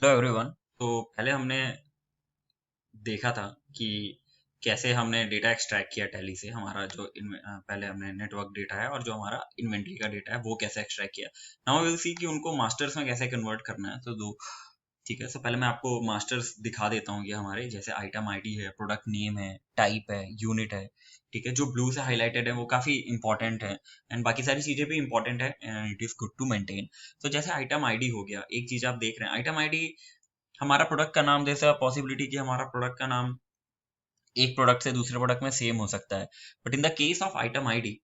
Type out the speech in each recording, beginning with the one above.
Hello everyone. तो पहले हमने देखा था कि कैसे हमने डेटा एक्सट्रैक्ट किया टैली से। हमारा जो पहले हमने नेटवर्क डेटा है और जो हमारा इन्वेंट्री का डेटा है वो कैसे एक्सट्रैक्ट किया। नाउ वी विल सी कि उनको मास्टर्स में कैसे कन्वर्ट करना है। तो दो ठीक है। पहले मैं आपको मास्टर्स दिखा देता हूँ। ये हमारे जैसे आइटम आईडी है, प्रोडक्ट नेम है, टाइप है, यूनिट है। ठीक है, जो ब्लू से हाईलाइटेड है वो काफी इंपॉर्टेंट है एंड बाकी सारी चीजें भी इंपॉर्टेंट है and it is good to maintain. तो जैसे आइटम आईडी हो गया, एक चीज आप देख रहे हैं, आइटम आईडी हमारा प्रोडक्ट का नाम, जैसे पॉसिबिलिटी कि हमारा प्रोडक्ट का नाम एक प्रोडक्ट से दूसरे प्रोडक्ट में सेम हो सकता है, but in the case of item ID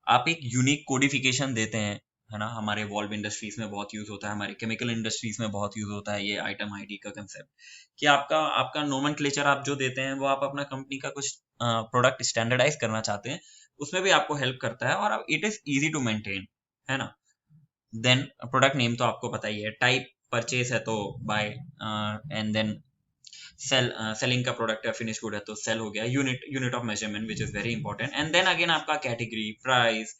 आप एक यूनिक कोडिफिकेशन देते हैं, है ना। हमारे वॉल्व इंडस्ट्रीज में बहुत यूज होता है, हमारे केमिकल इंडस्ट्रीज में बहुत यूज होता है ये आइटम आईडी का कंसेप्ट, कि आपका आपका नोमेनक्लेचर आप जो देते हैं वो आप अपना कंपनी का कुछ प्रोडक्ट स्टैंडर्डाइज करना चाहते हैं, उसमें भी आपको हेल्प करता है और it is easy to maintain, है ना। देन प्रोडक्ट नेम तो आपको पता ही है, टाइप परचेस है तो बाय, एंड देन सेलिंग का प्रोडक्ट है, फिनिश गुड है तो सेल हो गया। Unit of measurement which is very important, and then again आपका कैटेगरी, प्राइस,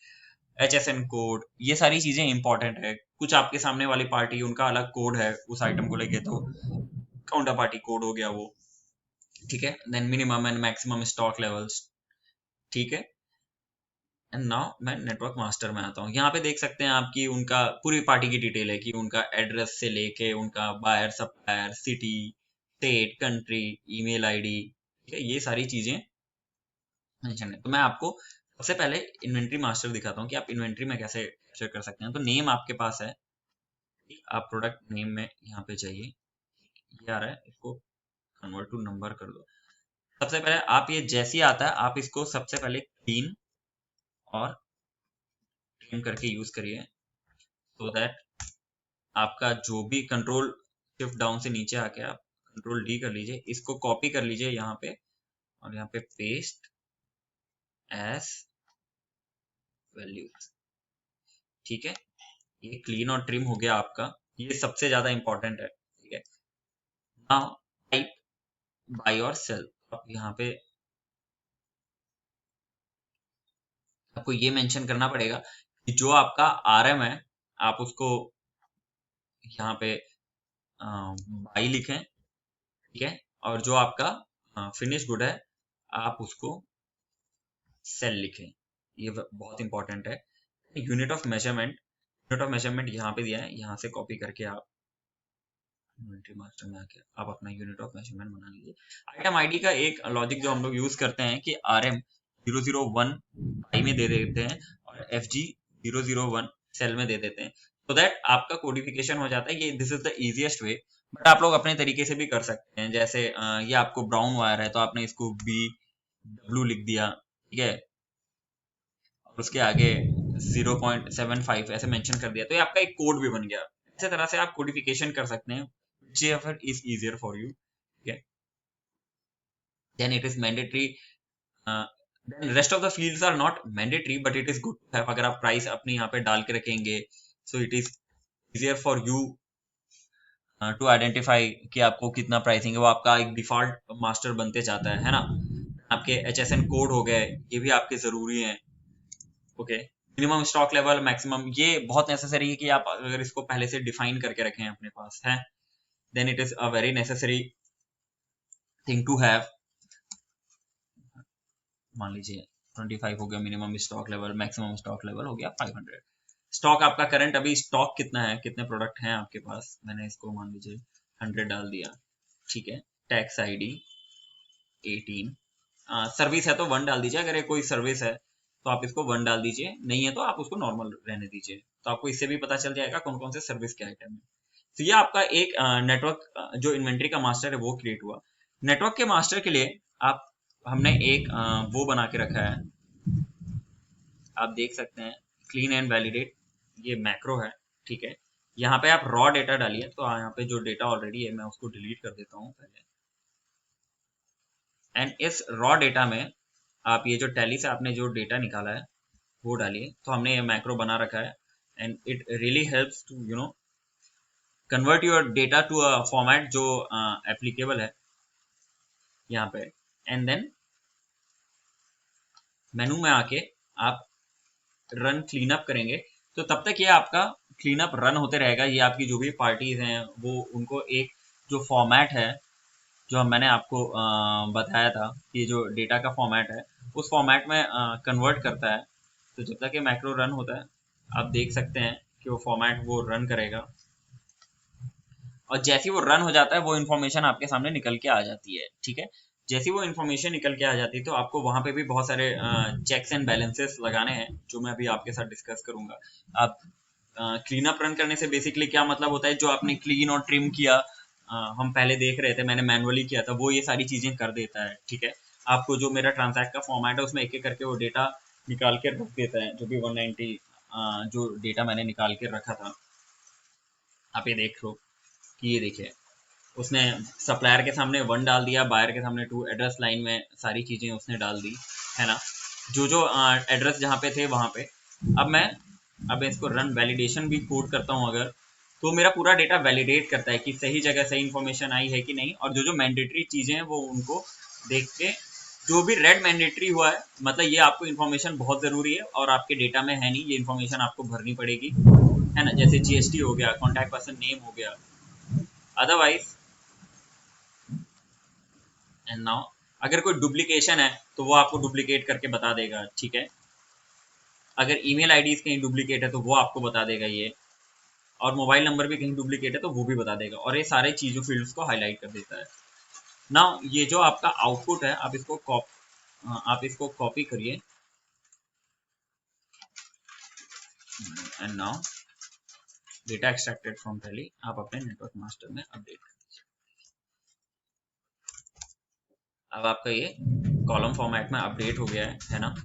HSN कोड, ये सारी चीजें इंपॉर्टेंट है। कुछ आपके सामने वाली पार्टी उनका अलग कोड है उस आइटम को लेके, तो काउंटर पार्टी कोड हो गया वो। ठीक है, then minimum and maximum stock levels. ठीक है, एंड नाउ मैं नेटवर्क मास्टर में आता हूँ। यहाँ पे देख सकते हैं आपकी उनका पूरी पार्टी की डिटेल है, कि उनका एड्रेस से लेके उनका buyer, supplier, city, state, country, email ID. ठीक है, ये सारी चीजें मेंशन है। तो मैं आपको सबसे पहले इन्वेंट्री मास्टर दिखाता हूँ कि आप इन्वेंट्री में कैसे कैप्चर कर सकते हैं। तो नेम आपके पास है, आप प्रोडक्ट नेम में यहाँ पे जाइए, ये आ रहा है, इसको कन्वर्ट टू नंबर कर दो। सबसे पहले आप ये जैसे ही आता है आप इसको सबसे पहले क्लीन और ट्रिम करके यूज करिए, सो दैट आपका जो भी कंट्रोल शिफ्ट डाउन से नीचे आके आप कंट्रोल डी कर लीजिए, इसको कॉपी कर लीजिए यहाँ पे और यहाँ पे पेस्ट एज वैल्यूज। ठीक है, ये क्लीन और ट्रिम हो गया आपका, ये सबसे ज्यादा इंपॉर्टेंट है। ठीक है, नाउ टाइप बाय और सेल। आप यहाँ पे आपको ये मेंशन करना पड़ेगा कि जो आपका आरएम है आप उसको यहाँ पे बाई लिखें। ठीक है, और जो आपका फिनिश गुड है आप उसको सेल लिखें, ये बहुत इंपॉर्टेंट है। Unit of measurement, unit of measurement यहाँ पे दिया है, यहाँ से कॉपी करके आप इन्वेंट्री मास्टर में आके आप अपना यूनिट ऑफ मेजरमेंट बना लीजिए। आइटम आईडी का एक लॉजिक जो हम लोग यूज करते हैं कि RM 001 बाई में दे देते हैं और FG 001 सेल में दे देते हैं, so दैट आपका कोडिफिकेशन हो जाता है। ये this is the easiest way, but आप लोग अपने तरीके से भी कर सकते हैं। जैसे ये आपको ब्राउन वायर है तो आपने इसको BW लिख दिया, ठीक है, और उसके आगे 0.75 ऐसे मेंशन कर दिया, तो ये आपका एक कोड भी बन गया। इसी तरह से आप कोडिफिकेशन कर सकते हैं, whichever is easier for you. ठीक है, then it is mandatory, then rest of the fields are not mandatory but it is good to have। अगर आप प्राइस अपनी यहाँ पे डाल के रखेंगे so it is easier for you to identify कि आपको कितना प्राइसिंग है, वो आपका एक डिफॉल्ट मास्टर बनते जाता है ना। आपके HSN कोड हो गए, ये भी आपके जरूरी हैं। Okay, minimum stock level, maximum, ये बहुत नेसेसरी है कि आप अगर इसको पहले से डिफाइन करके रखें अपने पास है, then it is a very necessary thing to have. मान लीजिए 25 हो गया minimum stock level, maximum stock level हो गया 500। स्टॉक आपका करंट अभी स्टॉक कितना है, कितने प्रोडक्ट हैं आपके पास, मैंने इसको मान लीजिए 100 डाल दिया। ठीक है, टैक्स ID 18, सर्विस है तो 1 डाल दीजिए, अगर ये कोई सर्विस है तो आप इसको 1 डाल दीजिए, नहीं है तो आप उसको नॉर्मल रहने दीजिए। तो आपको इससे भी पता चल जाएगा कौन कौन से सर्विस के आइटम है। तो ये आपका एक नेटवर्क जो इन्वेंट्री का मास्टर है वो क्रिएट हुआ। नेटवर्क के मास्टर के लिए आप हमने एक वो बना के रखा है, आप देख सकते हैं, क्लीन एंड वैलिडेट, ये मैक्रो है। ठीक है, यहाँ पे आप रॉ डेटा डालिए, तो यहाँ पे जो डेटा ऑलरेडी है मैं उसको डिलीट कर देता हूँ पहले, एंड इस रॉ डेटा में आप ये जो टैली से आपने जो डेटा निकाला है वो डालिए। तो हमने ये मैक्रो बना रखा है and it really helps to convert your data to a format जो एप्लीकेबल है यहाँ पे। एंड देन मेनू में आके आप रन क्लीन अप करेंगे, तो तब तक ये आपका क्लीन अप रन होते रहेगा। ये आपकी जो भी पार्टीज हैं वो उनको एक जो फॉर्मेट है जो मैंने आपको बताया था कि जो डेटा का फॉर्मेट है उस फॉर्मेट में कन्वर्ट करता है। तो जब तक ये मैक्रो रन होता है आप देख सकते हैं कि वो फॉर्मेट वो रन करेगा, और जैसे ही वो रन हो जाता है वो इन्फॉर्मेशन आपके सामने निकल के आ जाती है। ठीक है, जैसी वो इन्फॉर्मेशन निकल के आ जाती है तो आपको वहां पे भी बहुत सारे चेक्स एंड बैलेंसेस लगाने हैं जो मैं अभी आपके साथ डिस्कस करूंगा। आप क्लीन अप रन करने से बेसिकली क्या मतलब होता है, जो आपने क्लीन और ट्रिम किया, हम पहले देख रहे थे, मैंने मैनुअली किया था, वो ये सारी चीजें कर देता है। ठीक है, आपको जो मेरा ट्रांजैक्ट का फॉर्मेट है उसमें एक एक करके वो डेटा निकाल के रख देता है, जो भी 190 जो डेटा मैंने निकाल के रखा था। आप ये देख लो कि ये देखिए उसने सप्लायर के सामने 1 डाल दिया, बायर के सामने 2, एड्रेस लाइन में सारी चीजें उसने डाल दी, है ना, जो जो एड्रेस जहाँ पे थे वहां पे। अब इसको रन वैलिडेशन भी कोड करता हूँ अगर, तो मेरा पूरा डेटा वैलिडेट करता है कि सही जगह सही इन्फॉर्मेशन आई है कि नहीं, और जो जो मैंडेटरी चीजें हैं वो उनको देख के, जो भी रेड मैंडेटरी हुआ है मतलब ये आपको इन्फॉर्मेशन बहुत जरूरी है और आपके डेटा में है नहीं, ये इन्फॉर्मेशन आपको भरनी पड़ेगी, है ना, जैसे जीएसटी हो गया, कॉन्टैक्ट पर्सन नेम हो गया। अदरवाइज एंड नाउ अगर कोई डुप्लीकेशन है तो वो आपको डुप्लीकेट करके बता देगा। ठीक है, अगर ईमेल आईडीज कहीं डुप्लीकेट है तो वो आपको बता देगा ये, और मोबाइल नंबर भी कहीं डुप्लीकेट है तो वो भी बता देगा, और ये सारे चीजों फील्ड्स को हाईलाइट कर देता है। नाउ ये जो आपका आउटपुट है आप इसको कॉपी करिए, and now data extracted from tally आप अपने नेटवर्क मास्टर में अपडेट करिए। अब आपका ये कॉलम फॉर्मेट में अपडेट हो गया है ना।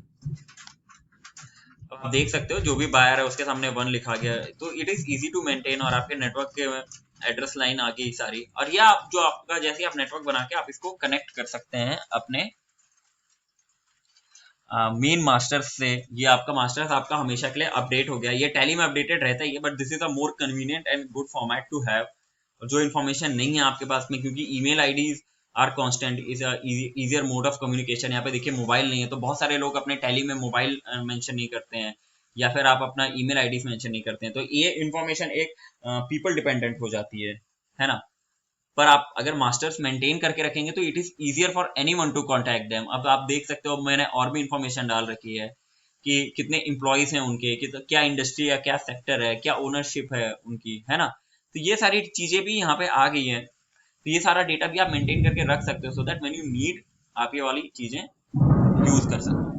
आप देख सकते हो जो भी बायर है उसके सामने 1 लिखा गया है, तो it is easy to maintain, और आपके नेटवर्क के एड्रेस लाइन आ गई सारी। और ये आप जो आपका जैसे आप नेटवर्क बना के आप इसको कनेक्ट कर सकते हैं अपने मेन मास्टर्स से। ये आपका मास्टर्स आपका हमेशा के लिए अपडेट हो गया, ये टैली में अपडेटेड रहता ही है, but this is a more convenient and good format to have. जो इन्फॉर्मेशन नहीं है आपके पास में, क्योंकि email IDs are constant, is easier mode of communication. यहाँ पे देखिए मोबाइल नहीं है, तो बहुत सारे लोग अपने टैली में मोबाइल मेंशन नहीं करते हैं, या फिर आप अपना ईमेल आईडीज मेंशन नहीं करते हैं, तो ये इन्फॉर्मेशन एक पीपल डिपेंडेंट हो जाती है ना। पर आप अगर मास्टर्स मेंटेन करके रखेंगे तो it is easier for anyone to contact them. अब आप देख सकते हो मैंने और भी इंफॉर्मेशन डाल रखी है कि कितने एम्प्लॉयज हैं उनके, क्या इंडस्ट्री है, क्या सेक्टर है, क्या ओनरशिप है उनकी, है ना। तो ये सारी चीजें भी यहाँ पे आ गई हैं, तो ये सारा डेटा भी आप मेंटेन करके रख सकते हो, so that when you need आप ये वाली चीजें यूज कर सकते हो।